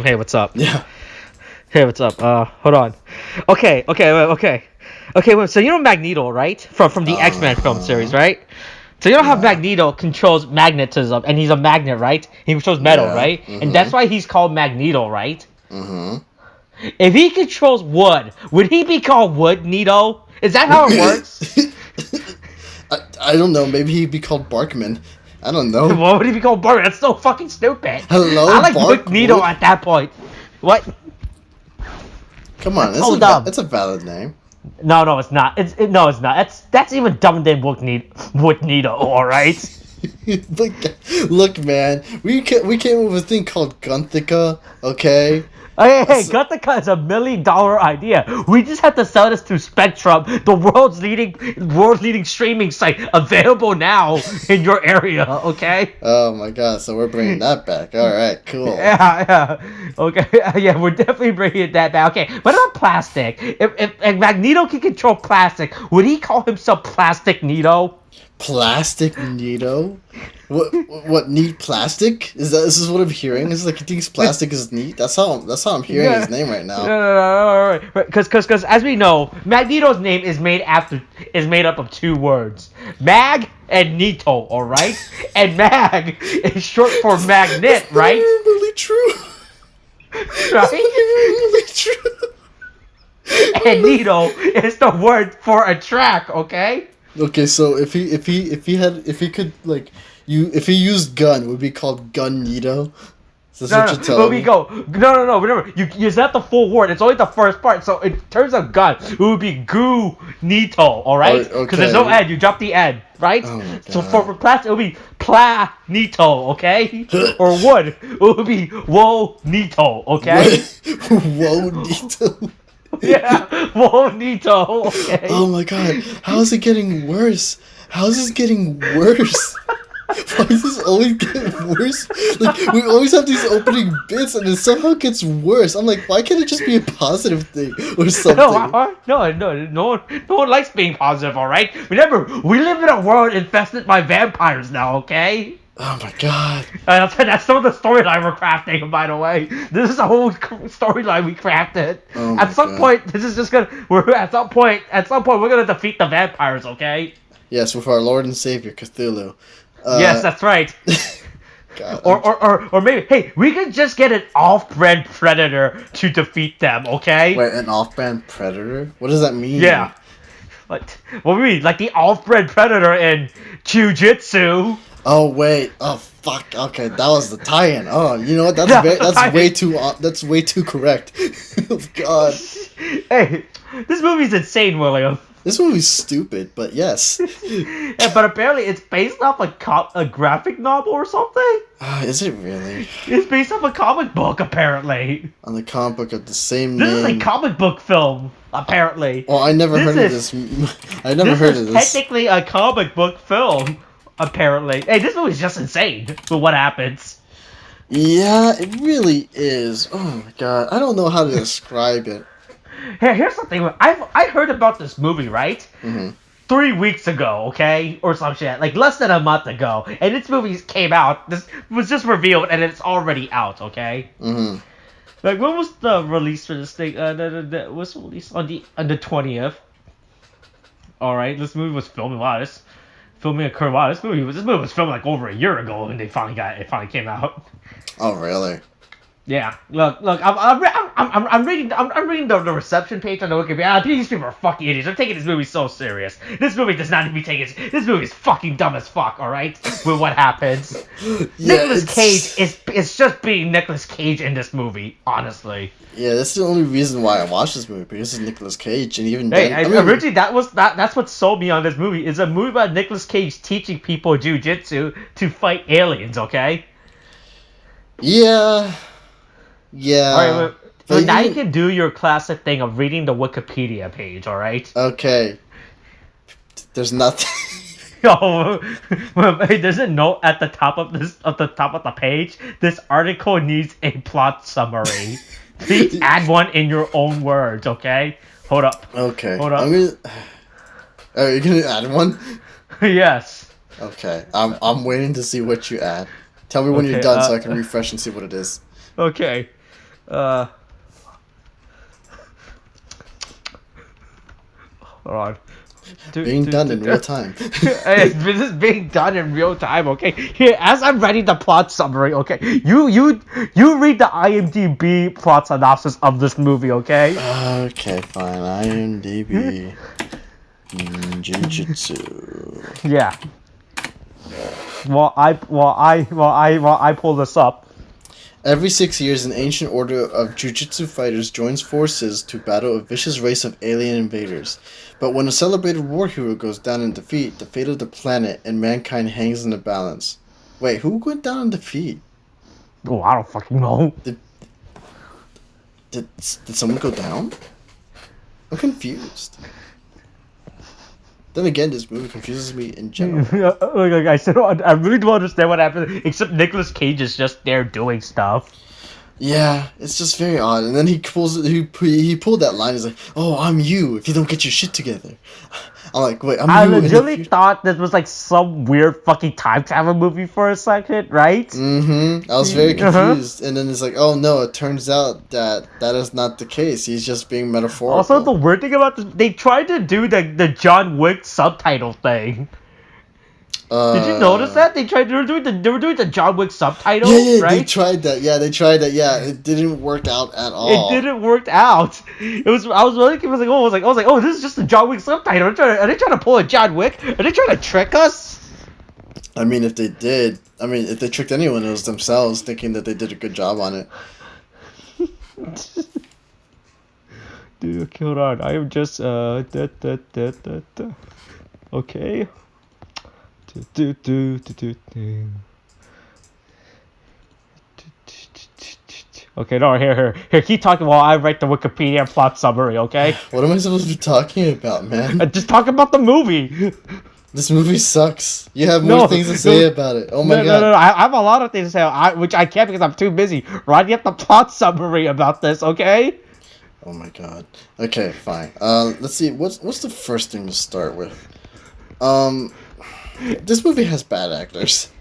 Hey, what's up? Yeah. Hey, what's up? Hold on. Okay. Wait, so you know Magneto, right? From the X-Men film series, right? So you know how Yeah. Magneto controls magnetism, and he's a magnet, right? He controls metal, Yeah. right? Mhm. And that's why he's called Magneto, right? Mm-hmm. If he controls wood, would he be called Wood Nito? Is that how it works? I don't know. Maybe he'd be called Barkman. I don't know. What would he be called? Bart? That's so fucking stupid. Hello, I like Bark Wood Nito Wood? at that point. What? Come on, That's so dumb. that's a valid name. No, it's not. No, it's not. That's even dumber than Wood Nito. All right. Look, man, we came up with a thing called Gunthika, okay? Hey, Gothica is $1 million idea. We just have to sell this to Spectrum, the world's leading streaming site, available now in your area. Okay. Oh my god, so we're bringing that back. All right, cool. Yeah. Okay. Yeah, we're definitely bringing that back. Okay. What about plastic? If Magneto can control plastic, would he call himself Plastic Nito? Plastic Nito? What neat plastic? This is what I'm hearing? It's like he thinks plastic is neat. That's how I'm hearing his name right now. No. Because as we know, Magneto's name is made up of two words, Mag and Nito. All right, and Mag is short for magnet, right? Really true. Right? Really true. And Nito is the word for a track. Okay. Okay, so if he used gun, it would be called Gun Nito. Is this what you're telling me? No. Remember, it's not the full word. It's only the first part. So in terms of gun, it would be Goo Nito. All right, because there's no N. You drop the N, right? Oh my So God. for plastic, it would be Pla Nito. Okay, or wood, it would be Wo Nito. Okay. Whoa, Nito. Yeah, Wo Nito. Okay. Oh my god, how is it getting worse? How is this getting worse? Why does this always get worse? Like, we always have these opening bits and it somehow gets worse. I'm like, why can't it just be a positive thing or something? No one likes being positive, alright? Remember, we live in a world infested by vampires now, okay? Oh my god. That's some of the storyline we're crafting, by the way. This is a whole storyline we crafted. Oh my at some God. point, this is just gonna. At some point, we're gonna defeat the vampires, okay? Yes, with our Lord and Savior, Cthulhu. Yes, that's right. God, or maybe, hey, we could just get an off-brand predator to defeat them, okay? Wait, an off-brand predator? What does that mean? Yeah. What do you mean? Like the off-brand predator in Jiu Jitsu. Oh wait. Oh fuck. Okay, that was the tie-in. Oh, you know what? That's way too correct. Oh god. Hey, this movie's insane, William. This movie's stupid, but yes. Yeah, but apparently it's based off a graphic novel or something. Is it really? It's based off a comic book, apparently. On the comic book of the same This name. is a comic book film, apparently. Well, I never heard of this. I never heard of this. This is technically a comic book film, apparently. Hey, this movie's just insane with what happens. Yeah, it really is. Oh my god, I don't know how to describe it. Here's something. I heard about this movie, right? Mm-hmm. 3 weeks ago, okay? Or some shit. Like, less than a month ago. And this movie came out. This was just revealed, and it's already out, okay? Mm-hmm. Like, when was the release for this thing? It was released on the 20th. Alright, this movie was filming. Wow, this movie was filmed like over a year ago, and it finally came out. Oh, really? Yeah, look, I'm reading the reception page on the Wikipedia. These people are fucking idiots. They're taking this movie so serious. This movie does not need to be taken. This movie is fucking dumb as fuck. All right, with what happens. Yeah, Nicolas Cage is just being Nicolas Cage in this movie. Honestly. Yeah, that's the only reason why I watched this movie, because it's Nicolas Cage, and even Hey, then, originally that's what sold me on this movie. Is a movie about Nicolas Cage teaching people Jiu Jitsu to fight aliens. Okay. Yeah. Yeah. All right, but now you can do your classic thing of reading the Wikipedia page. All right. Okay. There's nothing. Oh, hey, there's a note at the top of the page. This article needs a plot summary. Please add one in your own words. Okay. Hold up. Okay. Hold up. Are you gonna add one? Yes. Okay. I'm waiting to see what you add. Tell me when you're done so I can refresh and see what it is. Okay. Uh, hold on. Being done in real time. This is being done in real time, okay? Here, as I'm writing the plot summary, okay? You read the IMDb plot synopsis of this movie, okay? Okay, fine. IMDb. Jiu Jitsu. Yeah. While I pull this up. Every 6 years, an ancient order of Jiu-Jitsu fighters joins forces to battle a vicious race of alien invaders. But when a celebrated war hero goes down in defeat, the fate of the planet and mankind hangs in the balance. Wait, who went down in defeat? Oh, I don't fucking know. Did someone go down? I'm confused. Then again, this movie confuses me in general. Like I said, I really don't understand what happened. Except Nicolas Cage is just there doing stuff. Yeah, it's just very odd. And then he pulled that line. He's like, "Oh, I'm you. If you don't get your shit together." I'm like, "Wait, I'm I you." legitimately thought this was like some weird fucking time travel movie for a second, right? Mm-hmm. I was very confused, and then it's like, "Oh no!" It turns out that is not the case. He's just being metaphorical. Also, the weird thing about this, they tried to do the John Wick subtitle thing. Did you notice that they were doing the John Wick subtitle? Yeah, right? They tried that. Yeah, it didn't work out at all. It didn't work out. I was really confused. I was like, oh, this is just a John Wick subtitle. Are they trying to pull a John Wick? Are they trying to trick us? I mean, if they did, if they tricked anyone, it was themselves, thinking that they did a good job on it. Dude, okay, hold on. I am just okay. Okay, no, here. Keep talking while I write the Wikipedia plot summary, okay? What am I supposed to be talking about, man? Just talk about the movie. This movie sucks. You have more things to say about it. Oh my god. No. I have a lot of things to say, which I can't because I'm too busy writing up the plot summary about this, okay? Oh my god. Okay, fine. Let's see. What's the first thing to start with? This movie has bad actors.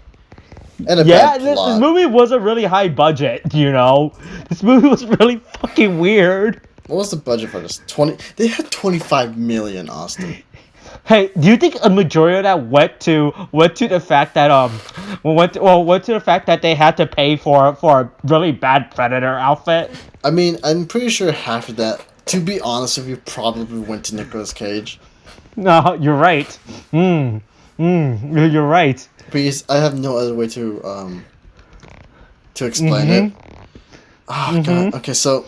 And a bad plot. This movie wasn't really high budget, you know? This movie was really fucking weird. What was the budget for this? They had 25 million, Austin. Hey, do you think a majority of that went to the fact that went to the fact that they had to pay for a really bad Predator outfit? I mean, I'm pretty sure half of that, to be honest with you, probably went to Nicolas Cage. No, you're right. You're right. Because I have no other way to explain it. Oh god. Okay, so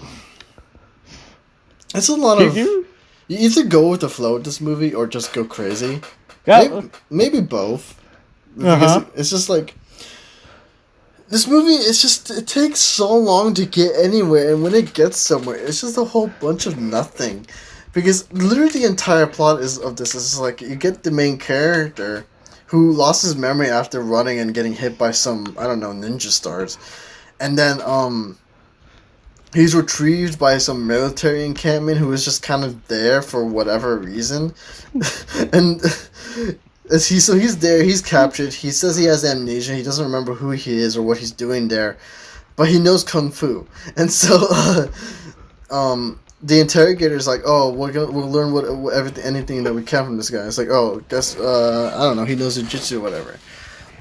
it's a lot of. You either go with the flow with this movie or just go crazy. Yeah. Maybe both. Because it's just like this movie. It takes so long to get anywhere, and when it gets somewhere, it's just a whole bunch of nothing. Because literally the entire plot of this is like you get the main character who lost his memory after running and getting hit by some, I don't know, ninja stars. And then he's retrieved by some military encampment who is just kind of there for whatever reason. And he's there, he's captured. He says he has amnesia. He doesn't remember who he is or what he's doing there. But he knows Kung Fu. And so the interrogator's like, "Oh, we'll learn anything that we can from this guy." It's like, "Oh, guess I don't know. He knows Jiu Jitsu or whatever."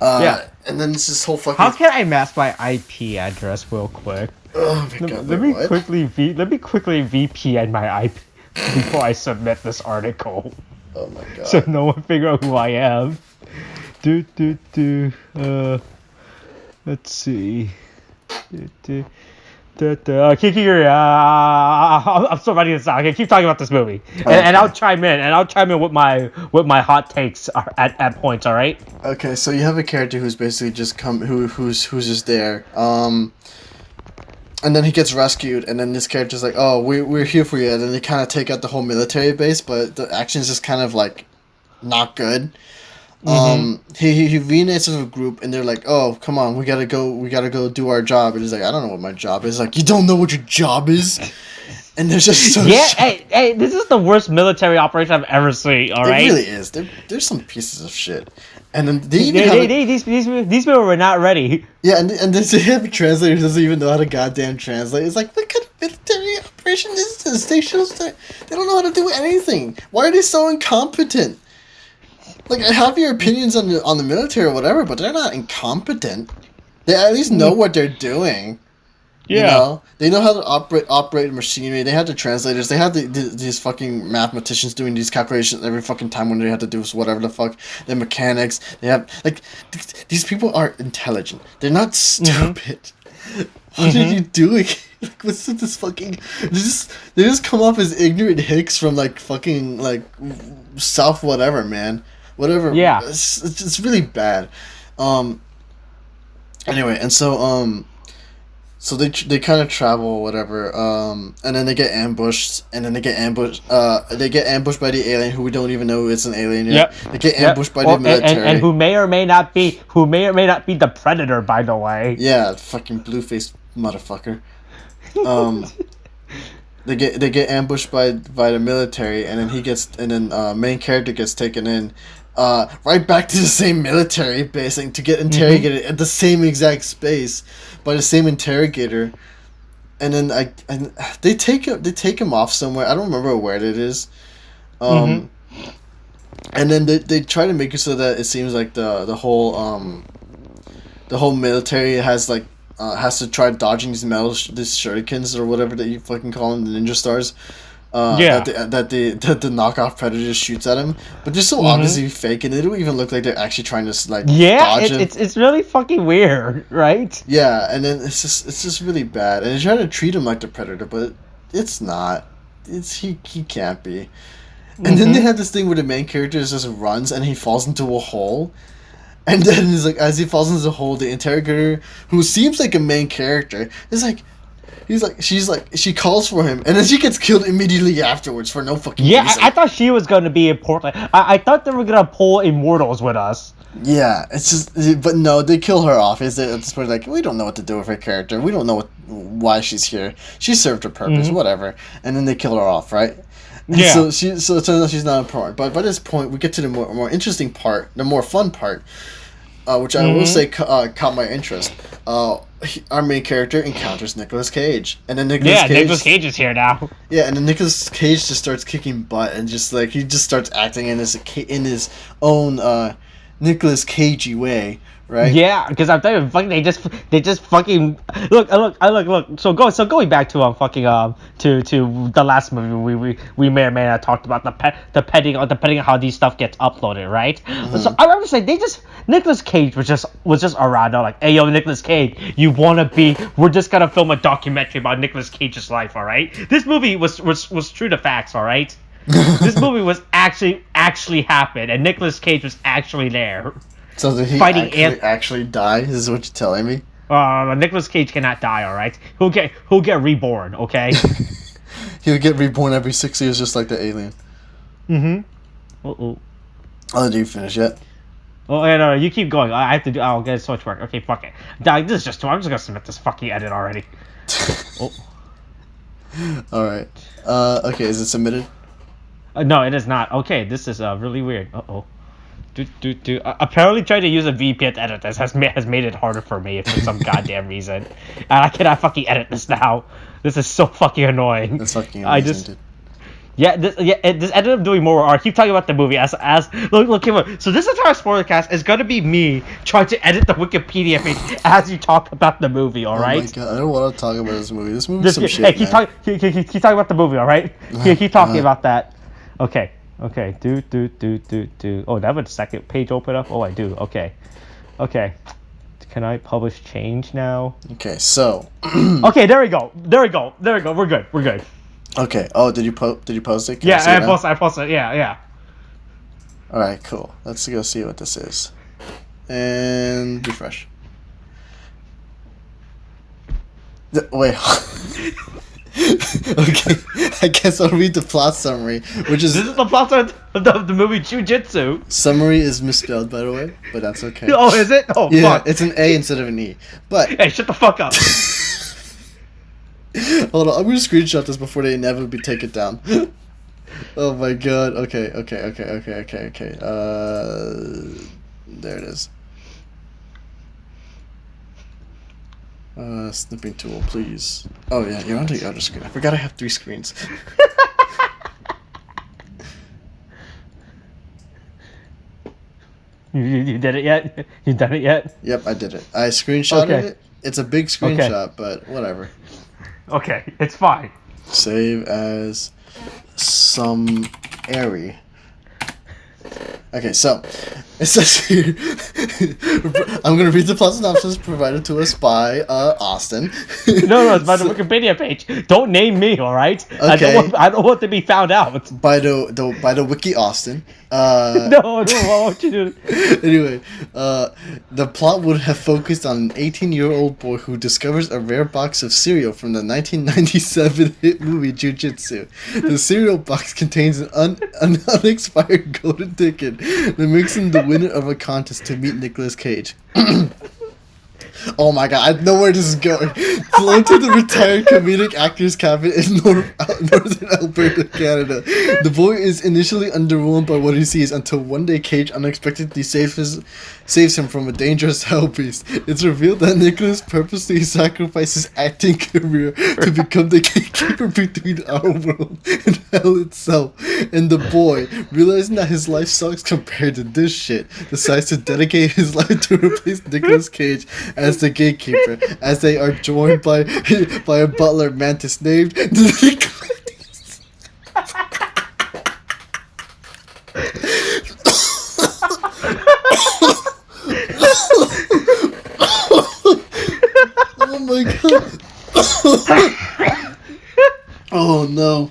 Yeah. And then it's this whole fucking. How can I mask my IP address real quick? Oh my god! Let me quickly VPN my IP before I submit this article. Oh my god! So no one figure out who I am. Let's see. I'm still writing this out. Okay, keep talking about this movie, and I'll chime in with my hot takes at points. All right. Okay, so you have a character who's basically just who's just there, and then he gets rescued, and then this character's like, "Oh, we're here for you," and then they kind of take out the whole military base, but the action's just kind of like not good. He reunites with a group, and they're like, "Oh, come on, we gotta go do our job." And he's like, "I don't know what my job is." Like, "You don't know what your job is?" and they're just so hey, this is the worst military operation I've ever seen. All right, it really is. There's some pieces of shit, and then they even these people were not ready. Yeah, and they have a translator who doesn't even know how to goddamn translate. It's like, what kind of military operation is this? They don't know how to do anything. Why are they so incompetent? Like, I have your opinions on the military or whatever, but they're not incompetent. They at least know what they're doing. Yeah. You know? They know how to operate machinery. They have the translators. They have these fucking mathematicians doing these calculations every fucking time when they have to do whatever the fuck. The mechanics. They have, like, these people are intelligent. They're not stupid. What are you doing? Like, what's with this fucking... They just come off as ignorant hicks from, like, fucking, like, South whatever, man. Whatever. Yeah. It's really bad. Anyway, and so they kind of travel or whatever, and then they get ambushed, and then they get ambushed by the alien who we don't even know it's an alien yet. Yep. They get ambushed by the military. And who may or may not be the Predator, by the way. Yeah, fucking blue-faced motherfucker. They get ambushed by the military, and then main character gets taken in right back to the same military base to get interrogated at the same exact space by the same interrogator, and then they take him off somewhere. I don't remember where it is. And then they try to make it so that it seems like the whole military has like has to try dodging these shurikens or whatever that you fucking call them, the ninja stars. That the knockoff Predator shoots at him, but they're so obviously fake, and they don't even look like they're actually trying to like dodge him. It's really fucking weird, right? Yeah, and then it's just really bad, and they try to treat him like the Predator, but it's not. He can't be. And then they have this thing where the main character just runs and he falls into a hole. And then he's like, as he falls into the hole, the interrogator, who seems like a main character, is like, she calls for him, and then she gets killed immediately afterwards for no fucking reason. I thought she was going to be important. I thought they were going to pull Immortals with us. Yeah, it's just, but no, they kill her off. At this point, like, we don't know what to do with her character. We don't know why she's here. She served her purpose, whatever. And then they kill her off, right? Yeah. So it turns out she's not important. But by this point, we get to the more interesting part, the more fun part, which I will say caught my interest. Our main character encounters Nicolas Cage, and then Nicolas Cage is here now. Yeah, and then Nicolas Cage just starts kicking butt, and just like he just starts acting in his own Nicolas Cagey way, right? Yeah, because I'm telling you, fucking they just fucking look. So going back to to the last movie we may or may not talked about depending on how these stuff gets uploaded, right? So I remember saying Nicolas Cage was just around, like, hey yo, Nicolas Cage, we're just gonna film a documentary about Nicolas Cage's life, all right? This movie was true to facts, all right? This movie was actually happened, and Nicolas Cage was actually there. So did he actually die? This is what you're telling me? Nicolas Cage cannot die, all right? He'll get reborn, okay? He'll get reborn every 6 years, just like the alien. Oh, did you finish yet? Oh, yeah, no, you keep going. I have to do. I'll get so much work. Okay, fuck it. This is just too. I'm just gonna submit this fucking edit already. All right. Okay, is it submitted? No, it is not. Okay, this is really weird. Apparently, trying to use a VPN to edit this has made it harder for me for some goddamn reason, and I cannot fucking edit this now. This is so fucking annoying. That's fucking amazing, dude. This ended up doing more. I keep talking about the movie as look. So this entire spoiler cast is gonna be me trying to edit the Wikipedia page as you talk about the movie. All right. Oh my god, I don't want to talk about this movie. This movie's some shit. Keep talking about the movie. All right. Keep talking about that. Okay. Do. Oh, that would second page open up. Oh, I do. Okay. Can I publish change now? Okay, so. Okay, there we go. We're good. Okay. Oh, did you post it? Yeah, I posted. Yeah. All right, cool. Let's go see what this is, and refresh. Wait. Okay, I guess I'll read the plot summary, which is... This is the plot of the movie Jiu Jitsu. Summary is misspelled, by the way, but that's okay. Oh, is it? Oh, yeah, fuck. It's an A instead of an E. But... Hey, shut the fuck up. Hold on, I'm gonna screenshot this before they inevitably take it down. Oh my god. Okay. There it is. Snipping tool, please. Oh yeah, you're on the other screen. I forgot I have 3 screens. You did it yet? You done it yet? Yep, I did it. I screenshotted Okay. it. It's a big screenshot, but whatever. Okay, it's fine. Save as some airy. Okay, so it says here. I'm gonna read the plot synopsis provided to us by Austin. No, it's by the Wikipedia page. Don't name me, all right? Okay. I don't want to be found out. By the Wiki Austin. No, why won't you do it? Anyway, the plot would have focused on an 18-year-old boy who discovers a rare box of cereal from the 1997 hit movie Jiu Jitsu. The cereal box contains an unexpired golden ticket that makes him the winner of a contest to meet Nicolas Cage. Oh my god, I know where this is going. Flown to the retired comedic actors cabin in northern Alberta, Canada. The boy is initially underwhelmed by what he sees until one day Cage unexpectedly saves him from a dangerous hell beast. It's revealed that Nicholas purposely sacrificed his acting career to become the gatekeeper between our world and hell itself. And the boy, realizing that his life sucks compared to this shit, decides to dedicate his life to replace Nicolas Cage as the gatekeeper, as they are joined by a butler mantis named Nicolas. Oh my god. Oh no.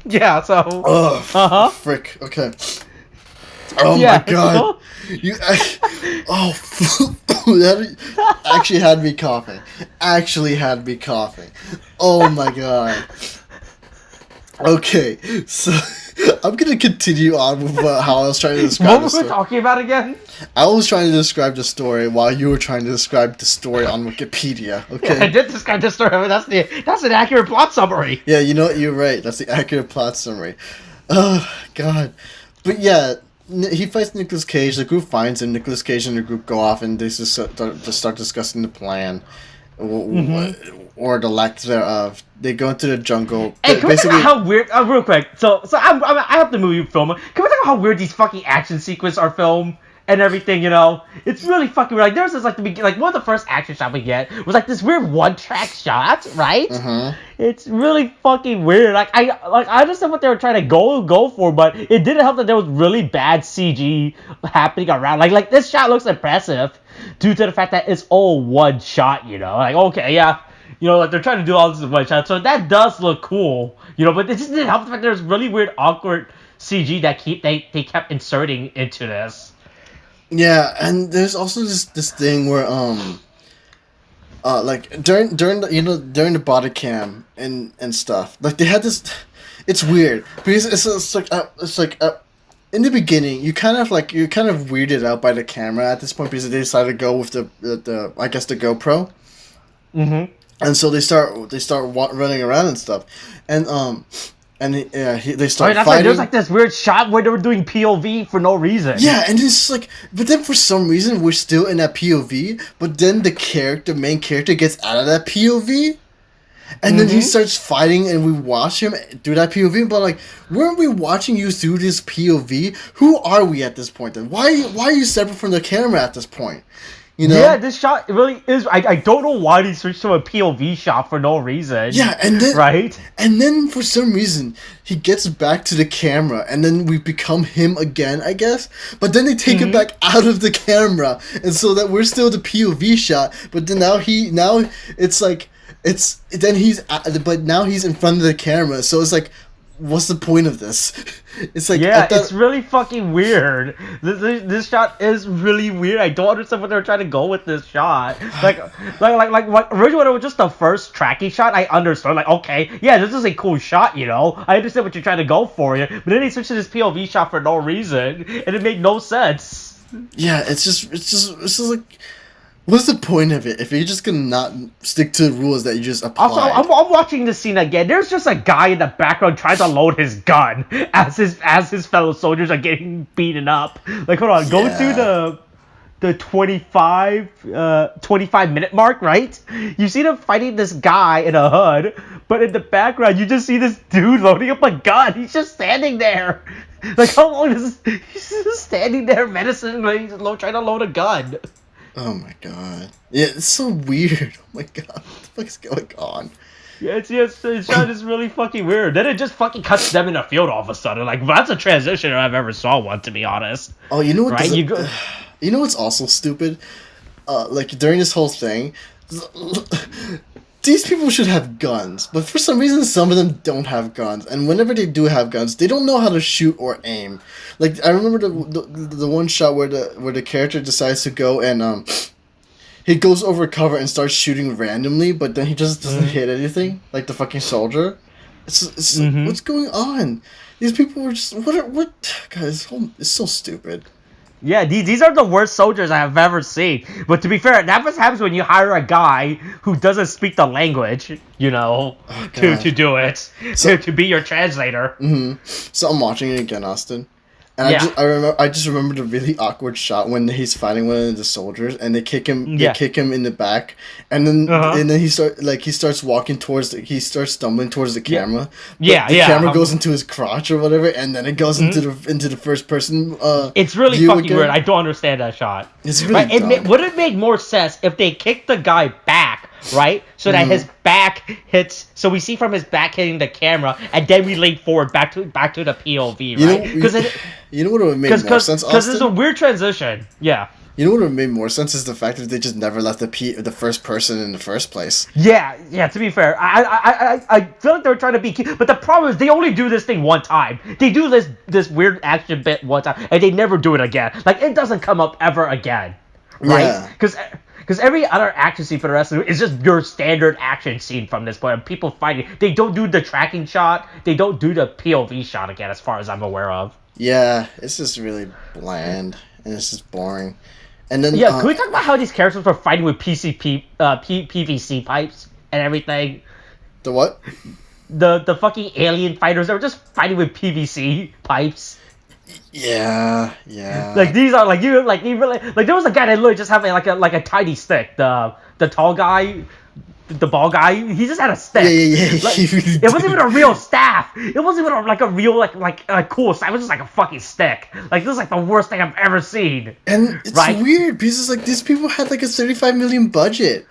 Yeah, so. Oh, frick. Okay. Oh Yeah, my god. so? You that actually had me coughing. Oh my god. Okay, so I'm gonna continue on with how I was trying to describe What the were story. we talking about again? I was trying to describe the story while you were trying to describe the story on Wikipedia. I Okay. did describe the story, but that's an accurate plot summary. Yeah, you know what? You're right. That's the accurate plot summary. Oh god. But yeah. He fights Nicolas Cage. The group finds him. Nicolas Cage and the group go off and they just start discussing the plan, or the lack thereof. They go into the jungle. Hey, can we talk about how weird? Real quick. So I have the movie film. Can we talk about how weird these fucking action sequences are filmed and everything? You know, it's really fucking weird. Like there's this like one of the first action shots we get was like this weird one-track shot, right? It's really fucking weird. Like I understand what they were trying to go for, but it didn't help that there was really bad CG happening around. Like this shot looks impressive due to the fact that it's all one shot. You know, like okay, yeah. You know, like they're trying to do all this in one shot, so that does look cool. You know, but it just didn't help the fact there's really weird, awkward CG that they kept inserting into this. Yeah, and there's also this thing where like during the body cam and stuff, like they had this. It's weird because it's like in the beginning you're kind of weirded out by the camera at this point because they decided to go with the I guess the GoPro. And so they start running around and stuff, and they start fighting. Like, there's like this weird shot where they were doing POV for no reason. Yeah, and it's like, but then for some reason we're still in that POV, but then the main character gets out of that POV, and then he starts fighting, and we watch him do that POV. But like, weren't we watching you through this POV? Who are we at this point then? Why are you separate from the camera at this point? You know? Yeah, this shot really is. I don't know why they switched to a POV shot for no reason. Yeah, and then right, and then for some reason he gets back to the camera, and then we become him again, I guess. But then they take it back out of the camera, and so that we're still the POV shot. But then now it's like but now he's in front of the camera, so it's like, what's the point of this? It's like, it's really fucking weird. This shot is really weird. I don't understand what they're trying to go with this shot. Like originally when it was just the first tracking shot, I understood. Like, okay, yeah, this is a cool shot, you know. I understand what you're trying to go for, but then they switched to this POV shot for no reason, and it made no sense. Yeah, it's just like, What's the point of it if you're just gonna not stick to the rules that you just applied? Also, I'm watching this scene again. There's just a guy in the background trying to load his gun as his fellow soldiers are getting beaten up. Like, hold on, go through the 25-minute mark, right? You see them fighting this guy in a hood, but in the background you just see this dude loading up a gun. He's just standing there. Like, how long is he's just standing there menacingly trying to load a gun? Oh my god. Yeah, it's so weird. Oh my god. What the fuck is going on? Yeah, it's just really fucking weird. Then it just fucking cuts them in the field all of a sudden. Like, that's a transition I've ever saw one, to be honest. Oh, you know what? Right? You know what's also stupid? Like, during this whole thing, these people should have guns, but for some reason some of them don't have guns, and whenever they do have guns, they don't know how to shoot or aim. Like, I remember the one shot where the character decides to go and he goes over cover and starts shooting randomly, but then he just doesn't hit anything, like the fucking soldier. What's going on? These people were just what guys, it's so stupid. Yeah, these are the worst soldiers I have ever seen. But to be fair, that what happens when you hire a guy who doesn't speak the language, you know, to do it, to be your translator. So I'm watching it again, Austin. And I just remember the really awkward shot when he's fighting one of the soldiers and they kick him in the back, and then he starts walking towards he starts stumbling towards the camera. The camera goes into his crotch or whatever, and then it goes into the first person. It's really fucking weird. I don't understand that shot. It's really dumb. Would it make more sense if they kicked the guy back, right? So that his back hits. So we see from his back hitting the camera, and then we lean forward back to the POV, right? Because you know what would make more sense, Austin? Because it's a weird transition. Yeah. You know what would make more sense is the fact that they just never left the first person in the first place. Yeah. To be fair, I feel like they're trying to be cute, but the problem is they only do this thing one time. They do this weird action bit one time, and they never do it again. Like, it doesn't come up ever again, right? Yeah. Because every other action scene for the rest of it is just your standard action scene from this point. People fighting. They don't do the tracking shot. They don't do the POV shot again, as far as I'm aware of. Yeah, it's just really bland, and it's just boring. And then can we talk about how these characters were fighting with PVC pipes and everything? The what? The fucking alien fighters, they were just fighting with PVC pipes. Yeah. Like, these are like there was a guy that literally just had like a tiny stick. The tall guy, the ball guy, he just had a stick. Yeah. Like, it wasn't even a real staff. It wasn't even a real like cool staff. It was just like a fucking stick. Like, this is like the worst thing I've ever seen. And it's weird because like these people had like a $35 million budget.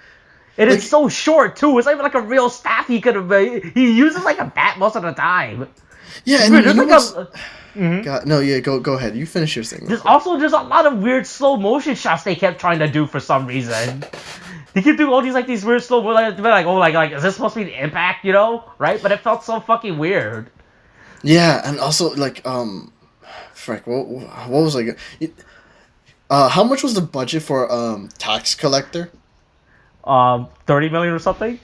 And it's so short too. It's not even like a real staff he could have made. He uses like a bat most of the time. Yeah, and you know God, no, yeah, go ahead. You finish your thing. There's a lot of weird slow motion shots they kept trying to do for some reason. They keep doing all these weird slow motion, like is this supposed to be the impact, you know, right? But it felt so fucking weird. Yeah, and also like frick, what was like? How much was the budget for Tax Collector? 30 million or something,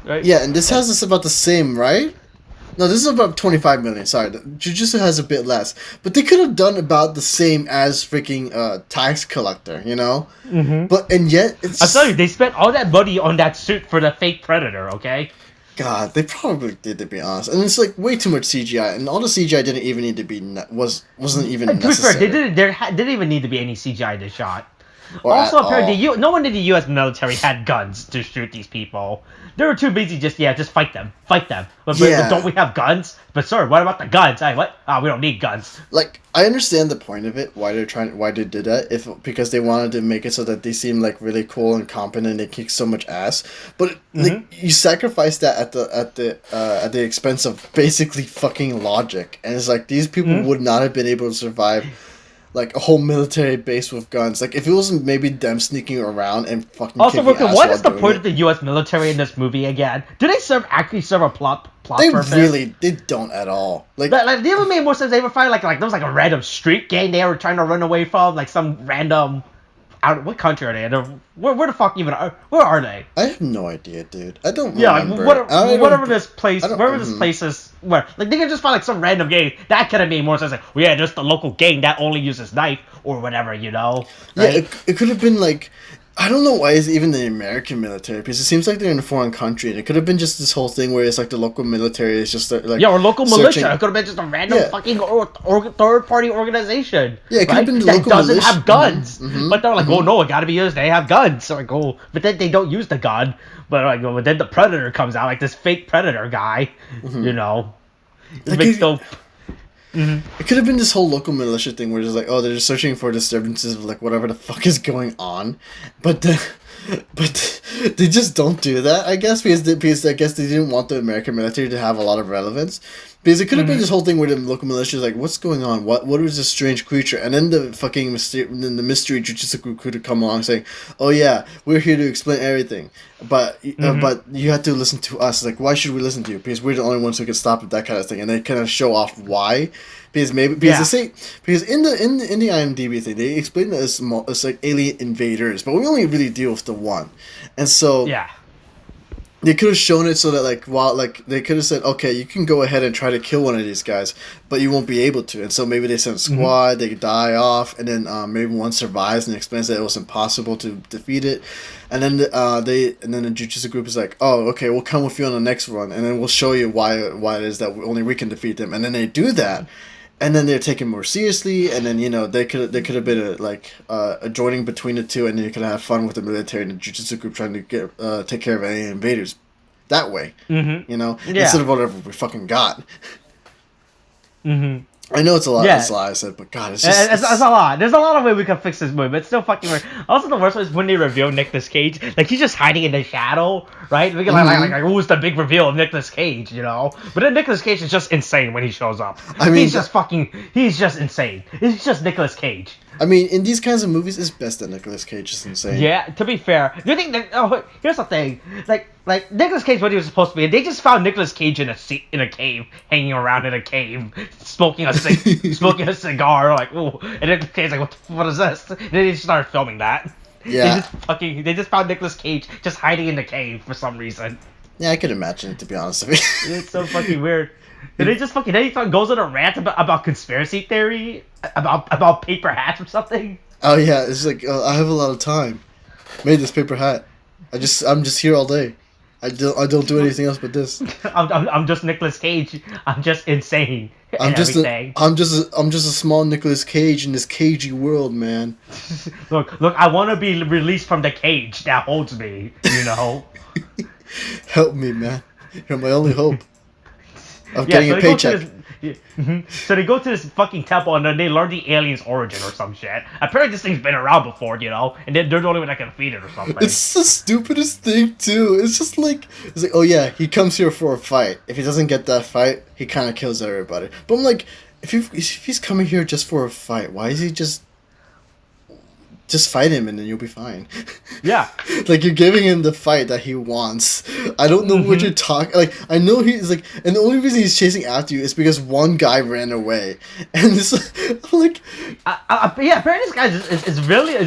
right? Yeah, and this has us about the same, right? No, this is about 25 million. Sorry, Jiu Jitsu has a bit less, but they could have done about the same as freaking Tax Collector, you know. And yet it's. I'm telling you, they spent all that money on that suit for the fake Predator. Okay. God, they probably did, to be honest, and it's like way too much CGI, and all the CGI didn't even need to be wasn't even necessary. To be fair, there didn't even need to be any CGI in the shot. Also, apparently, no one in the U.S. military had guns to shoot these people. They were too busy just fight them. But don't we have guns? But sir, what about the guns? Hey, what? We don't need guns. Like, I understand the point of it, why they did that, because they wanted to make it so that they seem like really cool and competent and they kick so much ass. But like, you sacrifice that at the expense of basically fucking logic, and it's like these people would not have been able to survive like a whole military base with guns. Like, if it wasn't maybe them sneaking around and fucking also, what is the point of the U.S. military in this movie again? Do they actually serve a plot purpose? They don't at all. Like they ever made more sense. They ever find like there was like a random street gang they were trying to run away from, like some random. What country are they in? Where the fuck even are? Where are they? I have no idea, dude. I don't remember. Whatever this place is, where like they could just find like some random gang that could have made more sense. Like, well, yeah, just the local gang that only uses knife or whatever, you know. Right? Yeah, it could have been like I don't know why it's even the American military, because it seems like they're in a foreign country. And it could have been just this whole thing where it's like the local military is just like Yeah, or local searching. militia. It could have been just a random Yeah. fucking third-party organization. Yeah, it could have right? been the that local doesn't militia. have guns. Mhm, But they're like, mhm. oh no, it gotta be used. They have guns. So like, oh, but then they don't use the gun. But like, but then the Predator comes out, like this fake Predator guy. You know, Like, makes it, no. it could have been this whole local militia thing where it's like, oh, they're just searching for disturbances of like whatever the fuck is going on, but they just don't do that. I guess because I guess they didn't want the American military to have a lot of relevance. Because it could have been this whole thing where the local militia is like, what's going on? What is this strange creature? And then the fucking mystery Jiu Jitsu group could have come along saying, oh yeah, we're here to explain everything, but you have to listen to us. Like, why should we listen to you? Because we're the only ones who can stop it, that kind of thing. And they kind of show off why. Because they say, because in the IMDb thing they explain that it's like alien invaders, but we only really deal with the one, and so Yeah. they could have shown it so that like while like they could have said, okay, you can go ahead and try to kill one of these guys, but you won't be able to. And so maybe they send a squad, they die off, and then maybe one survives and explains that it was impossible to defeat it. And then the Jiu Jitsu group is like, oh, okay, we'll come with you on the next run, and then we'll show you why it is that only we can defeat them. And then they do that. And then they're taken more seriously, and then they could have been a joining between the two, and then you could have fun with the military and the Jiu-Jitsu group trying to take care of any invaders that way, instead of whatever we fucking got. I know it's a lot. It's a lot I said, but God, it's It's a lot. There's a lot of ways we can fix this movie, but it's still fucking weird. Also, the worst one is when they reveal Nicolas Cage. Like, he's just hiding in the shadow, right? We can like, who's the big reveal of Nicolas Cage, you know? But then Nicolas Cage is just insane when he shows up. I mean, he's just insane. He's just Nicolas Cage. I mean, in these kinds of movies, it's best that Nicolas Cage is insane. Yeah, to be fair. Do you think that... Oh, here's the thing. Like Nicolas Cage, what he was supposed to be, they just found Nicolas Cage in a cave, hanging around in a cave, smoking a cigar, like, ooh. And Nicolas Cage's like, what is this? And then they just started filming that. Yeah. They just found Nicolas Cage just hiding in the cave for some reason. Yeah, I could imagine it, to be honest with you. It's so fucking weird. And they just then he goes on a rant about conspiracy theory, about paper hats or something. Oh yeah, it's like I have a lot of time. Made this paper hat. I'm just here all day. I don't do anything else but this. I'm just Nicolas Cage. I'm just insane. I'm just a small Nicolas Cage in this cagey world, man. Look, I want to be released from the cage that holds me, you know. Help me, man. You're my only hope of getting a paycheck. So they go to this fucking temple and then they learn the alien's origin or some shit. Apparently this thing's been around before, you know, and they're the only one that can feed it or something. It's the stupidest thing too. It's just like oh yeah, he comes here for a fight. If he doesn't get that fight, he kind of kills everybody. But I'm like, if he's coming here just for a fight, why is he just fight him and then you'll be fine. Yeah. Like, you're giving him the fight that he wants. I don't know what you're talking... Like, I know he's like... And the only reason he's chasing after you is because one guy ran away. And this... I'm like... yeah, apparently this guy is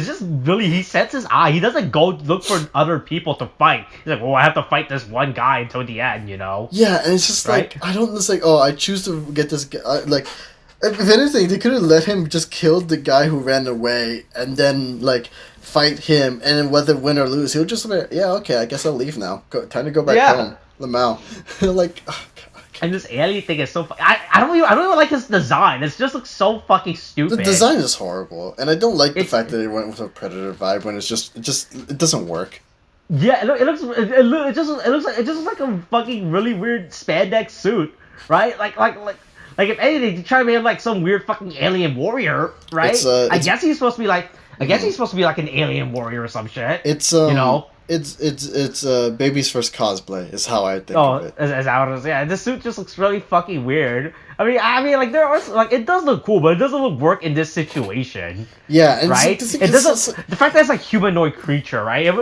just really... He sets his eye. He doesn't go look for other people to fight. He's like, well, I have to fight this one guy until the end, you know? Yeah, and it's just right? like... I don't... It's like, oh, I choose to get this guy... Like... If anything, they could have let him just kill the guy who ran away and then, like, fight him, and then whether win or lose, he'll just be, yeah, okay, I guess I'll leave now. Time to go back home. Lamau. Like, oh, God. And this alien thing is so I don't even like his design. It just looks so fucking stupid. The design is horrible, and I don't like the fact that they went with a Predator vibe when it doesn't work. Yeah, it looks like a fucking really weird spandex suit, right? Like if anything, to try to make him like some weird fucking alien warrior, right? I guess he's supposed to be like an alien warrior or some shit. It's you know. It's baby's first cosplay is how I think of it. As how it is. Yeah, this suit just looks really fucking weird. I mean, like there are like it does look cool, but it doesn't work in this situation. Yeah, and right. It doesn't. The fact that it's like humanoid creature, right?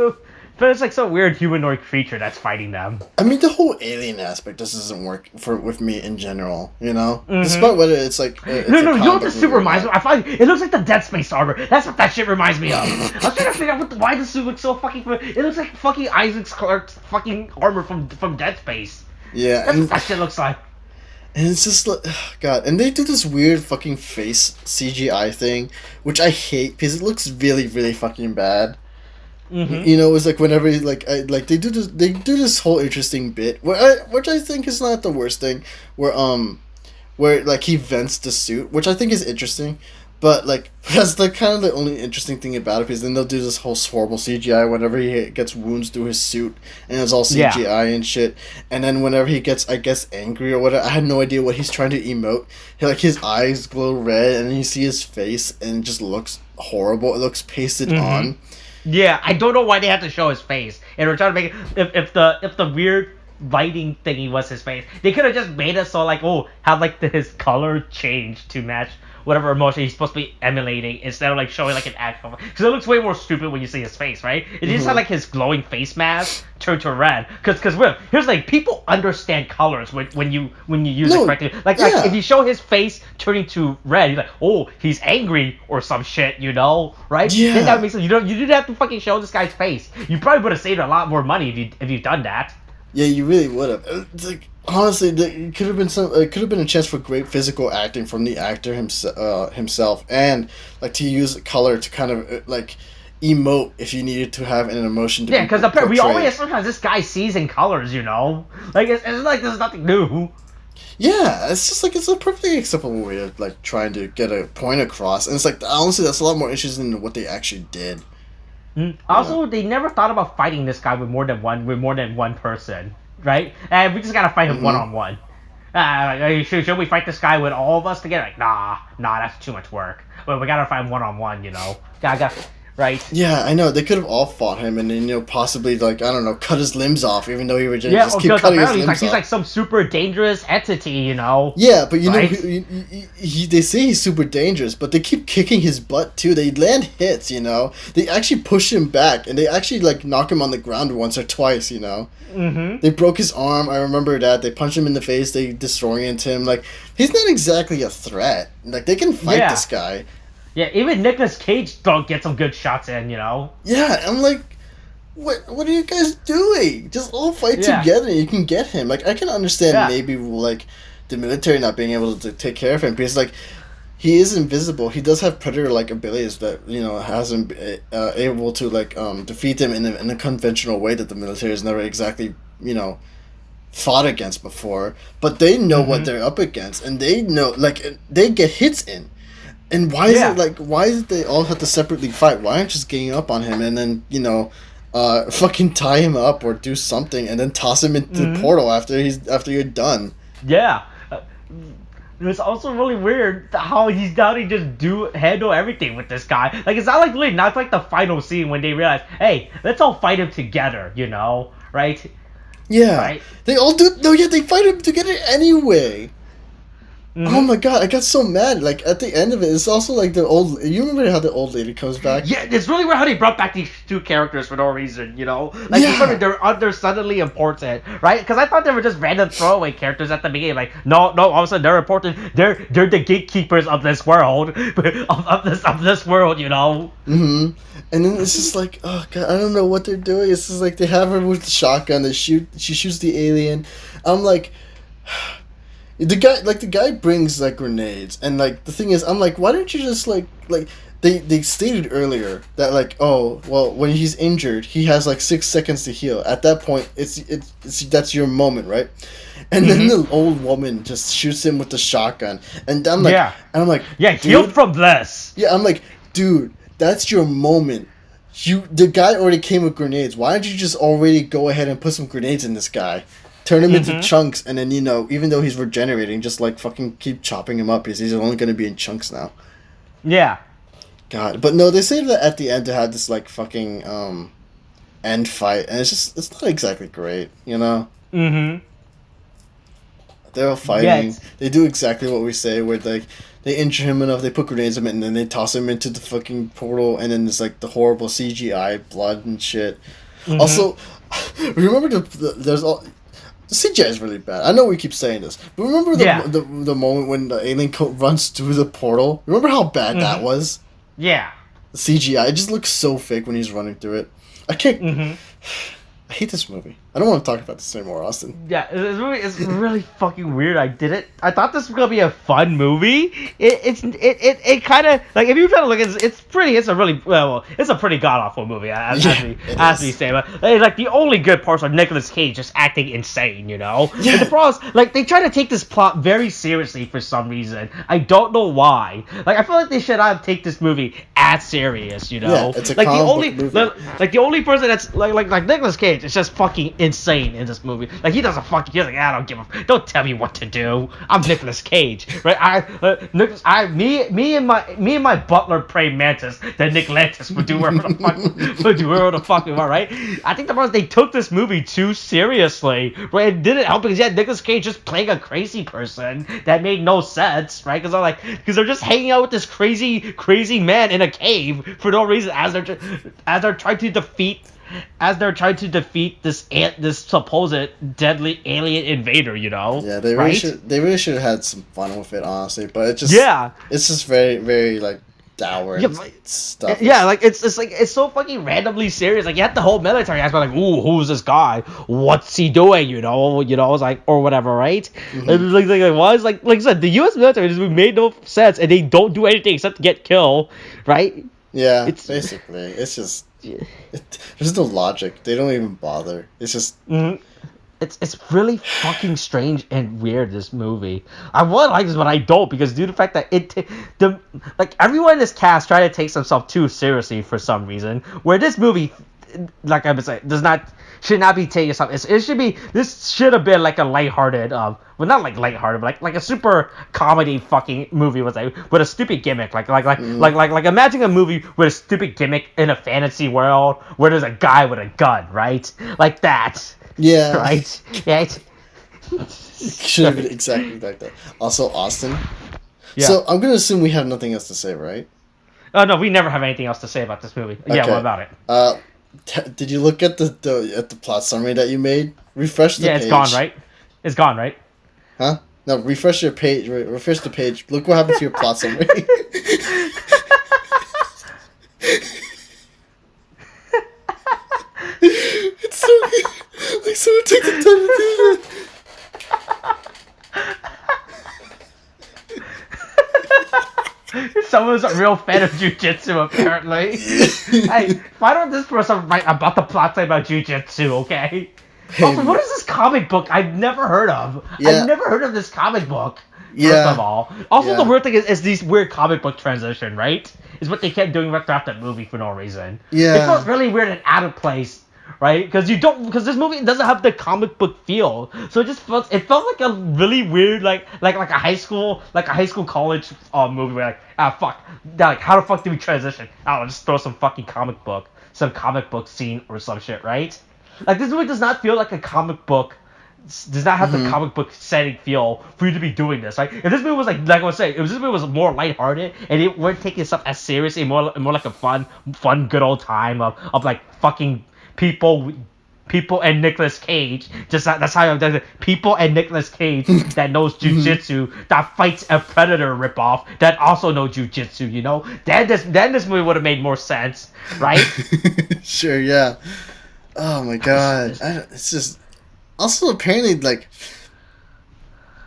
But it's like some weird humanoid creature that's fighting them. I mean, the whole alien aspect just doesn't work with me in general, you know? Despite whether it's like... you know what this suit reminds me of? I find it looks like the Dead Space armor. That's what that shit reminds me of. I was trying to figure out why the suit looks so fucking... It looks like fucking Isaac Clarke's fucking armor from Dead Space. Yeah. That's what that shit looks like. And it's just like... God. And they do this weird fucking face CGI thing, which I hate, because it looks really, really fucking bad. You know, it's like whenever they do this whole interesting bit which I think is not the worst thing, where like he vents the suit, which I think is interesting, but like that's the kind of the only interesting thing about it, because then they'll do this whole horrible CGI whenever he gets wounds through his suit, and it's all CGI and shit. And then whenever he gets, I guess, angry or whatever, I had no idea what he's trying to emote. Like his eyes glow red, and then you see his face, and it just looks horrible. It looks pasted on. Yeah, I don't know why they had to show his face, and we're trying to make it, if the weird lighting thingy was his face, they could have just made it so like, oh, have like his color change to match whatever emotion he's supposed to be emulating, instead of like showing like an actual, because it looks way more stupid when you see his face, right? It just had like his glowing face mask turn to red, because here's like, people understand colors when you use it correctly. Like if you show his face turning to red, you're like, oh, he's angry or some shit, you know, right? Yeah. Then that makes sense. You didn't have to fucking show this guy's face. You probably would have saved a lot more money if you've done that. Yeah, you really would have. It's like, honestly, it could have been it could have been a chance for great physical acting from the actor himself, and like to use color to kind of like emote if you needed to have an emotion. Yeah, because we always sometimes this guy sees in colors, you know, like it's like there's nothing new. Yeah, it's just like it's a perfectly acceptable way of like trying to get a point across, and it's like honestly that's a lot more interesting than what they actually did. Also, they never thought about fighting this guy with more than one person, right? And we just gotta fight him one-on-one. Should we fight this guy with all of us together? Like, nah, that's too much work. But we gotta fight him one-on-one, you know? Right? Yeah, I know. They could have all fought him and then, you know, possibly, like, I don't know, cut his limbs off, even though he would just keep cutting his limbs off. He's like some super dangerous entity, you know? Yeah, but you know, they say he's super dangerous, but they keep kicking his butt, too. They land hits, you know? They actually push him back, and they actually, like, knock him on the ground once or twice, you know? They broke his arm, I remember that. They punch him in the face, they disorient him. Like, he's not exactly a threat. Like, they can fight this guy. Yeah, even Nicolas Cage don't get some good shots in, you know? Yeah, I'm like, what are you guys doing? Just all fight together and you can get him. Like, I can understand maybe, like, the military not being able to take care of him, because, like, he is invisible. He does have predator-like abilities that, you know, has him able to, like, defeat them in a conventional way that the military has never exactly, you know, fought against before. But they know what they're up against, and they know, like, they get hits in. And why is it like? Why is it they all have to separately fight? Why aren't you just getting up on him and then, you know, fucking tie him up or do something and then toss him into the portal after you're done? Yeah, it's also really weird how he's down to just handle everything with this guy. Like, it's not like really not like the final scene when they realize, hey, let's all fight him together, you know, right? Yeah, right? They all do. No, yeah, they fight him together anyway. Oh my god, I got so mad. Like, at the end of it, it's also like the old... You remember how the old lady comes back? Yeah, it's really weird how they brought back these two characters for no reason, you know? Like, they're suddenly important, right? Because I thought they were just random throwaway characters at the beginning. Like, no, all of a sudden they're important. They're the gatekeepers of this world. of this world, you know? And then it's just like, oh god, I don't know what they're doing. It's just like, they have her with the shotgun. She shoots the alien. I'm like... The guy brings, like, grenades, and, like, the thing is, I'm like, why don't you just, like, they stated earlier that, like, oh, well, when he's injured, he has, like, 6 seconds to heal. At that point, it's that's your moment, right? And then the old woman just shoots him with the shotgun, and I'm like, heal from this. Yeah, I'm like, dude, that's your moment. The guy already came with grenades. Why don't you just already go ahead and put some grenades in this guy? Turn him into chunks, and then, you know, even though he's regenerating, just, like, fucking keep chopping him up, because he's only going to be in chunks now. Yeah. God. But no, they say that at the end to have this, like, fucking, end fight, and it's not exactly great, you know? They're all fighting. Yeah, they do exactly what we say, where, like, they injure him enough, they put grenades in him, and then they toss him into the fucking portal, and then there's, like, the horrible CGI blood and shit. Also, remember there's all... The CGI is really bad. I know we keep saying this, but remember the moment when the alien runs through the portal? Remember how bad that was? Yeah. The CGI, it just looks so fake when he's running through it. I can't... I hate this movie. I don't want to talk about this anymore, Austin. Yeah, it's really fucking weird. I thought this was gonna be a fun movie. It kind of like if you're trying to look at it, it's a really it's a pretty god awful movie as we say. But like the only good parts are Nicolas Cage just acting insane, you know. Yeah. And the problem is like they try to take this plot very seriously for some reason. I don't know why. Like I feel like they should not take this movie as serious, you know. Yeah, it's a like the comic only book movie. like the only person that's like Nicolas Cage is just fucking insane in this movie. Like he doesn't fucking. He's like, I don't give a. Don't tell me what to do. I'm Nicolas Cage, right? Me and my butler pray mantis that Nick Lantis would do whatever the fuck we want, right? I think the problem is they took this movie too seriously, right? It didn't help because Nicolas Cage just playing a crazy person that made no sense, right? Because they're just hanging out with this crazy man in a cave for no reason as they're trying to defeat this supposed deadly alien invader, you know. Yeah, they really should have had some fun with it, honestly. But it's just very, very like dour and stuff. Yeah, like it's like it's so fucking randomly serious. Like you have the whole military aspect, like, ooh, who's this guy? What's he doing? You know, it's like or whatever, right? Mm-hmm. And like why is like I said, the U.S. military just made no sense, and they don't do anything except to get killed, right? Yeah, basically, it's just. There's no logic. They don't even bother. It's just. Mm-hmm. It's really fucking strange and weird, this movie. I would like this, but I don't because due to the fact that everyone in this cast try to take themselves too seriously for some reason. Where this movie, like I was saying, should not be taking itself. This should have been like a lighthearted, well not like lighthearted, but like a super comedy fucking movie with a stupid gimmick. Like imagine a movie with a stupid gimmick in a fantasy world where there's a guy with a gun, right? Like that. Yeah. Right? Yeah. Should have been exactly like that. Also, Austin. Yeah. So, I'm going to assume we have nothing else to say, right? Oh, no, we never have anything else to say about this movie. Okay. Yeah, what about it? Did you look at the plot summary that you made? Refresh the page. Yeah, it's gone, right? It's gone, right? Huh? No, refresh your page. Refresh the page. Look what happened to your plot summary. It's so good. Like someone took the time to do that. Someone's a real fan of Jiu Jitsu, apparently. Hey, why don't this person write about the plot about Jiu Jitsu, okay? Also, what is this comic book I've never heard of? Yeah. I've never heard of this comic book. First of all. Also, the weird thing is these weird comic book transition, right? Is what they kept doing right throughout that movie for no reason. Yeah. It felt really weird and out of place. Right, because this movie doesn't have the comic book feel, so it felt like a really weird like a high school college movie where like how the fuck do we transition? I'll just throw some fucking comic book scene or some shit, right? Like this movie does not feel like a comic book, does not have the comic book setting feel for you to be doing this, right? If this movie was like I was saying, if this movie was more lighthearted and it weren't taking itself as seriously, more like a fun good old time of like fucking people and Nicolas Cage. That's how I'm doing it. People and Nicolas Cage that knows Jiu-Jitsu, that fights a Predator ripoff that also knows Jiu-Jitsu, you know? Then this movie would have made more sense, right? Sure, yeah. Oh my god. It's just also apparently like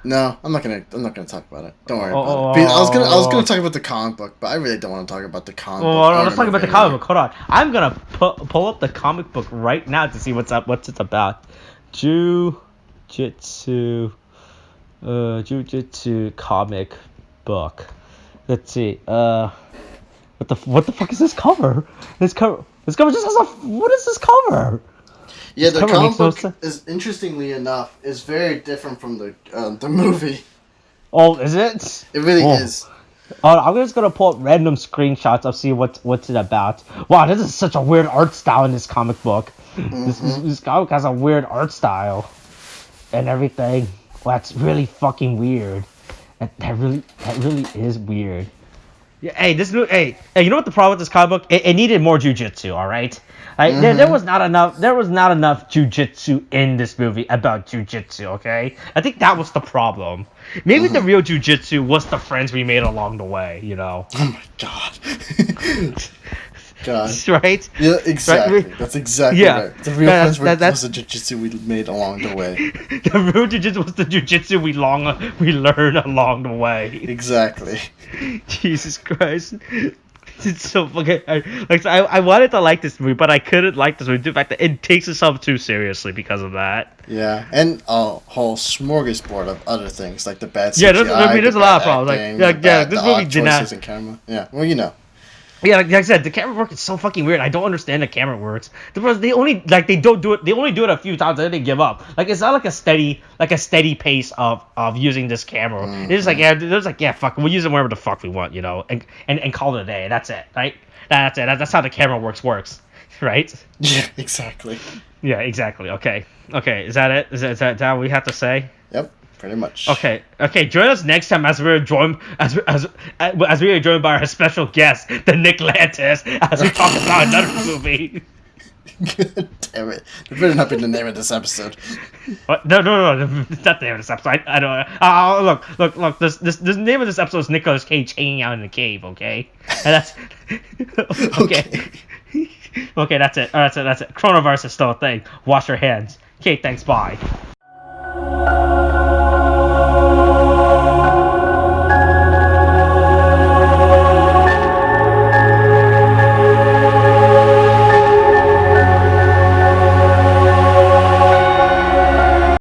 no, I'm not gonna talk about it. Don't worry about it. I was gonna talk about the comic book, but I really don't want to talk about the comic book. Well, let's talk about the comic book. Hold on, I'm gonna pull up the comic book right now to see what's it's about. Jiu-Jitsu comic book. Let's see. What the fuck is this cover? This cover just has a. What is this cover? Yeah, the comic book is, interestingly enough, is very different from the movie. Oh, is it? It really is. I'm just gonna pull up random screenshots of see what's it about. Wow, this is such a weird art style in this comic book. Mm-hmm. This comic has a weird art style and everything. Well, that's really fucking weird. That really is weird. Yeah, hey, you know what the problem with this comic book? It needed more jujitsu, all right? There was not enough jujitsu in this movie about jujitsu, okay? I think that was the problem. Maybe the real jujitsu was the friends we made along the way, you know? Oh my god. God. Right? Yeah, exactly. Right? That's exactly Yeah. right. The real That's- friends that- was the jiu-jitsu we made along the way. The real jiu-jitsu was the jiu-jitsu we learned along the way. Exactly. Jesus Christ. It's so fucking. I wanted to like this movie, but I couldn't like this movie due to the fact that it takes itself too seriously because of that. Yeah, and a whole smorgasbord of other things like the bad CGI, Yeah, there's the a lot of bad problems. acting, Like, this the movie odd did not. choices in camera. Yeah, well, you know. Yeah, like I said, the camera work is so fucking weird. I don't understand the camera works. They only they don't do it. They only do it a few times and then they give up. Like it's not like a steady pace of using this camera. Mm-hmm. It's just like yeah, fuck, we'll use it wherever the fuck we want, and call it a day. That's it, right? That's it. That's how the camera works, right? Yeah, exactly. Yeah, exactly. Okay. Is that it? Is that what we have to say? Yep, pretty much. Okay. Join us next time as we're joined as we are joined by our special guest, the NICOLAS, as we talk about another movie. Damn it! That better not be the name of this episode. What? No, it's not the name of this episode. I don't. Look. This name of this episode is Nicolas Cage hanging out in the cave. Okay, and that's okay. Okay, that's it. That's it. Coronavirus is still a thing. Wash your hands. Okay, thanks. Bye.